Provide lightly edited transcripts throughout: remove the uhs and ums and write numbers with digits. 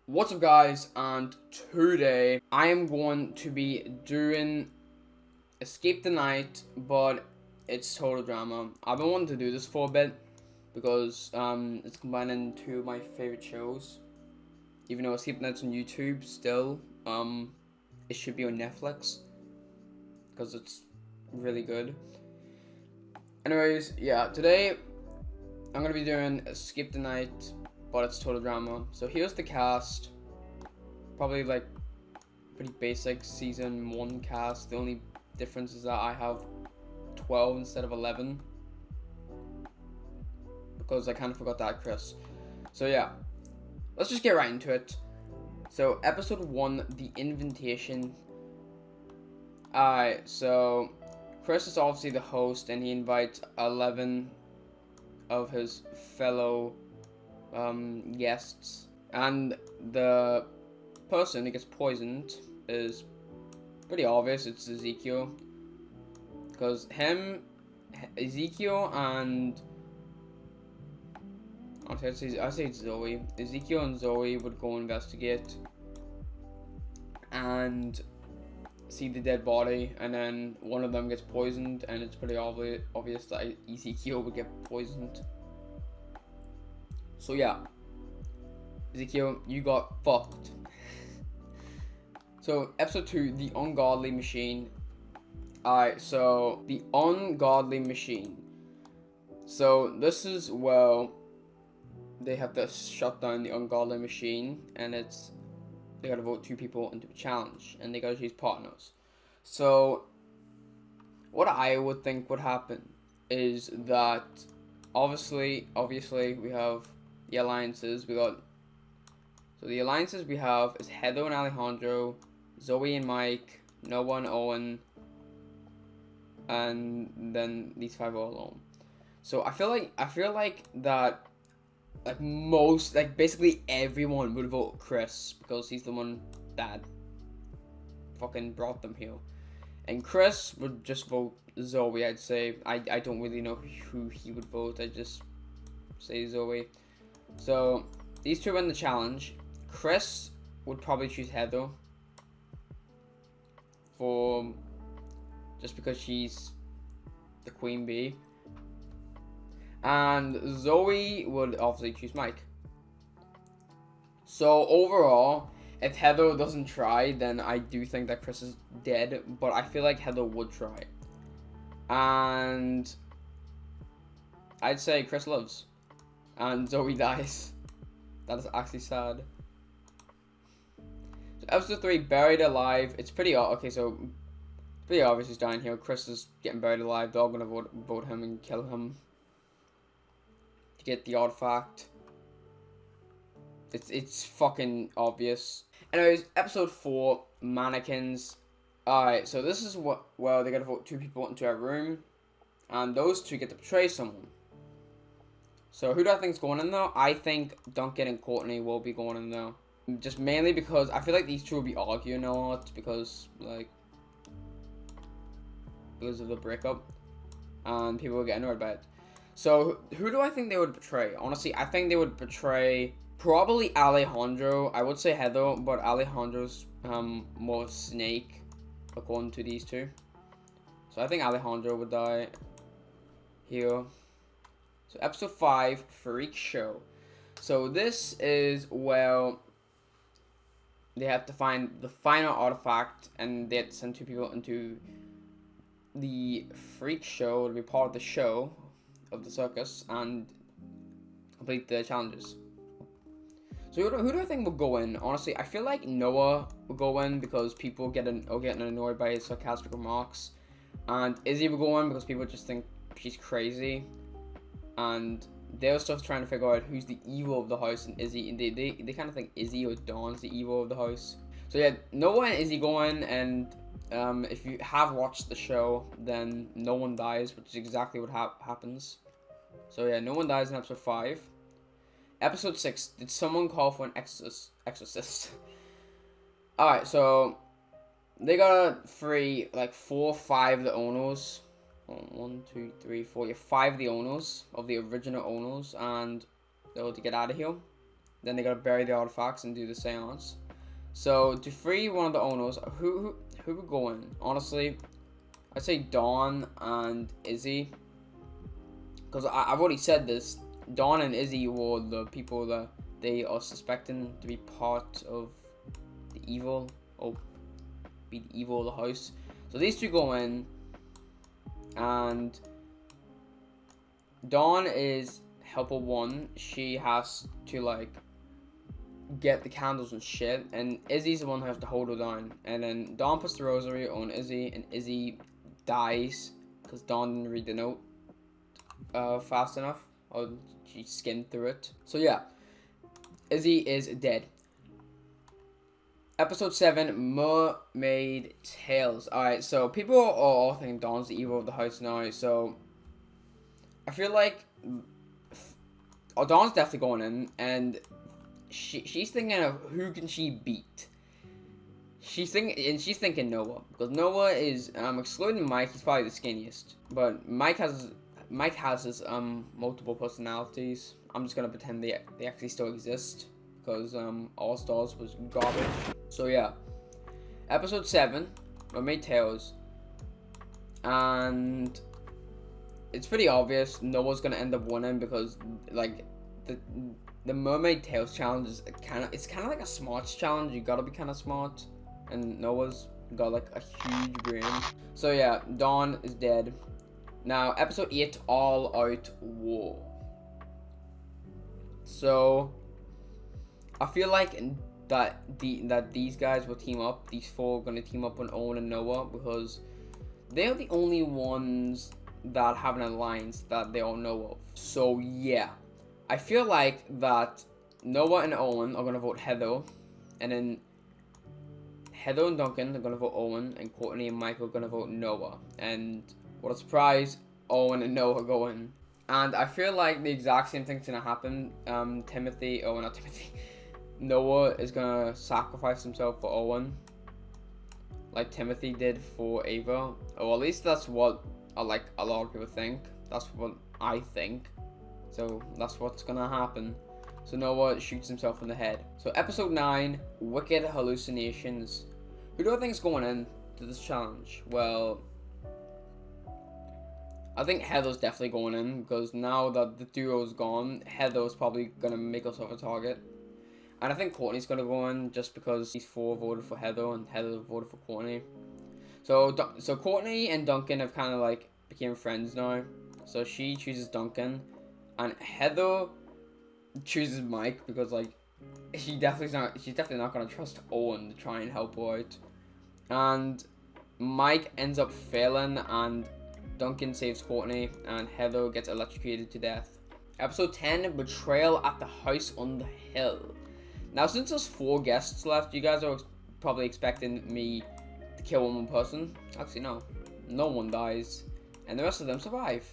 What's up guys, and today I am going to be doing Escape the Night, but it's total drama. I've been wanting to do this for a bit because it's combining two of my favorite shows. Even though Escape the Night's on YouTube, still it should be on Netflix because it's really good. Anyways, yeah, today I'm gonna be doing Escape the Night, but it's total drama. So here's the cast. Probably like pretty basic season 1 cast. The only difference is that I have 12 instead of 11 because I kind of forgot that, Chris. So yeah, let's just get right into it. So episode 1, the invitation. Alright, so Chris is obviously the host and he invites 11 of his fellow guests, and the person who gets poisoned is pretty obvious. It's Ezekiel, because Ezekiel and I say Zoe. Ezekiel and Zoe would go investigate and see the dead body, and then one of them gets poisoned, and it's pretty obvious that Ezekiel would get poisoned. So yeah, Ezekiel, you got fucked. So episode 2, the ungodly machine. Alright, so the ungodly machine. So this is where they have to shut down the ungodly machine, and they gotta vote 2 people into a challenge, and they gotta choose partners. So what I would think would happen is that obviously we have the alliances. The alliances we have is Heather and Alejandro, Zoe and Mike, Noah and Owen, and then these 5 are alone. So I feel like that, like basically everyone would vote Chris because he's the one that fucking brought them here. And Chris would just vote Zoe, I'd say. I don't really know who he would vote. I just say Zoe. So these 2 win the challenge. Chris would probably choose Heather just because she's the queen bee. And Zoe would obviously choose Mike. So overall, if Heather doesn't try, then I do think that Chris is dead, but I feel like Heather would try. And I'd say Chris lives and Zoe dies. That is actually sad. So episode 3, buried alive. It's pretty obvious he's dying here. Chris is getting buried alive. They're all gonna vote him and kill him to get the artifact. It's fucking obvious. Anyways, episode 4, mannequins. Alright, so this is where they gotta vote 2 people into a room, and those 2 get to betray someone. So who do I think is going in there? I think Duncan and Courtney will be going in there. Just mainly because I feel like these 2 will be arguing a lot because of the breakup, and people will get annoyed by it. So who do I think they would betray? Honestly, I think they would betray probably Alejandro. I would say Heather, but Alejandro's more of a snake according to these 2. So I think Alejandro would die here. So episode 5, freak show. So this is where they have to find the final artifact, and they have to send 2 people into the freak show to be part of the show of the circus and complete the challenges. So who do I think will go in? Honestly, I feel like Noah will go in because people are getting annoyed by his sarcastic remarks, and Izzy will go in because people just think she's crazy, and they're still trying to figure out who's the evil of the house, and Izzy, and they kind of think Izzy or Dawn's the evil of the house. So yeah, Noah and Izzy go in, and if you have watched the show, then no one dies, which is exactly what happens. So yeah, no one dies in episode 5. Episode 6, did someone call for an exorcist? Alright, so they gotta free 4 or 5 of the owners. 1, 2, 3, 4, 5 of the owners, of the original owners, and they're to get out of here. then they gotta bury the artifacts and do the seance. So to free one of the owners, who would go in? Honestly, I'd say Dawn and Izzy, because I've already said this. Dawn and Izzy were the people that they are suspecting to be part of the evil, or be the evil of the house. So these two go in, and Dawn is helper 1. She has to like get the candles and shit, and Izzy's the one who has to hold her down. And then Dawn puts the rosary on Izzy, and Izzy dies because Dawn didn't read the note fast enough, or she skimmed through it. So yeah, Izzy is dead. Episode 7, Mermaid Tales. Alright, so people are all thinking Dawn's the evil of the house now, so I feel like Dawn's definitely going in, and she's thinking of who can she beat. She's thinking Noah, because Noah is excluding Mike. He's probably the skinniest, but Mike has his multiple personalities. I'm just gonna pretend they actually still exist, because All Stars was garbage. So yeah, episode 7, Mermaid Tales, and it's pretty obvious Noah's gonna end up winning, because like the Mermaid Tales challenge is kind of like a smarts challenge. You gotta be kind of smart, and Noah's got like a huge brain. So yeah, Dawn is dead. Now episode 8, All Out War. So I feel like that these guys will team up. These 4 are gonna team up on Owen and Noah, because they're the only ones that have an alliance that they all know of. So yeah, I feel like that Noah and Owen are gonna vote Heather, and then Heather and Duncan are gonna vote Owen, and Courtney and Mike are gonna vote Noah. And what a surprise, Owen and Noah go in. And I feel like the exact same thing's gonna happen. Noah is gonna sacrifice himself for Owen, like Timothy did for Ava. Or at least that's what a lot of people think. That's what I think. So that's what's gonna happen. So Noah shoots himself in the head. So episode 9, Wicked Hallucinations. Who do I think is going in to this challenge? Well, I think Heather's definitely going in, because now that the duo's gone, Heather's probably gonna make herself a target. And I think Courtney's gonna go in, just because these 4 voted for Heather and Heather voted for Courtney. So Courtney and Duncan have kind of like became friends now. So she chooses Duncan, and Heather chooses Mike, because like she's definitely not gonna trust Owen to try and help her out. And Mike ends up failing, and Duncan saves Courtney, and Heather gets electrocuted to death. Episode 10, Betrayal at the House on the Hill. Now, since there's 4 guests left, you guys are probably expecting me to kill one person. Actually, no. No one dies, and the rest of them survive.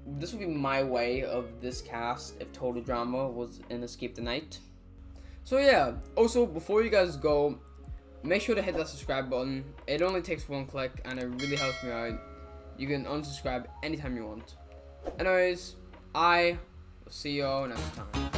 This would be my way of this cast if Total Drama was in Escape the Night. So yeah, also before you guys go, make sure to hit that subscribe button. It only takes 1 click, and it really helps me out. You can unsubscribe anytime you want. Anyways, I will see y'all next time.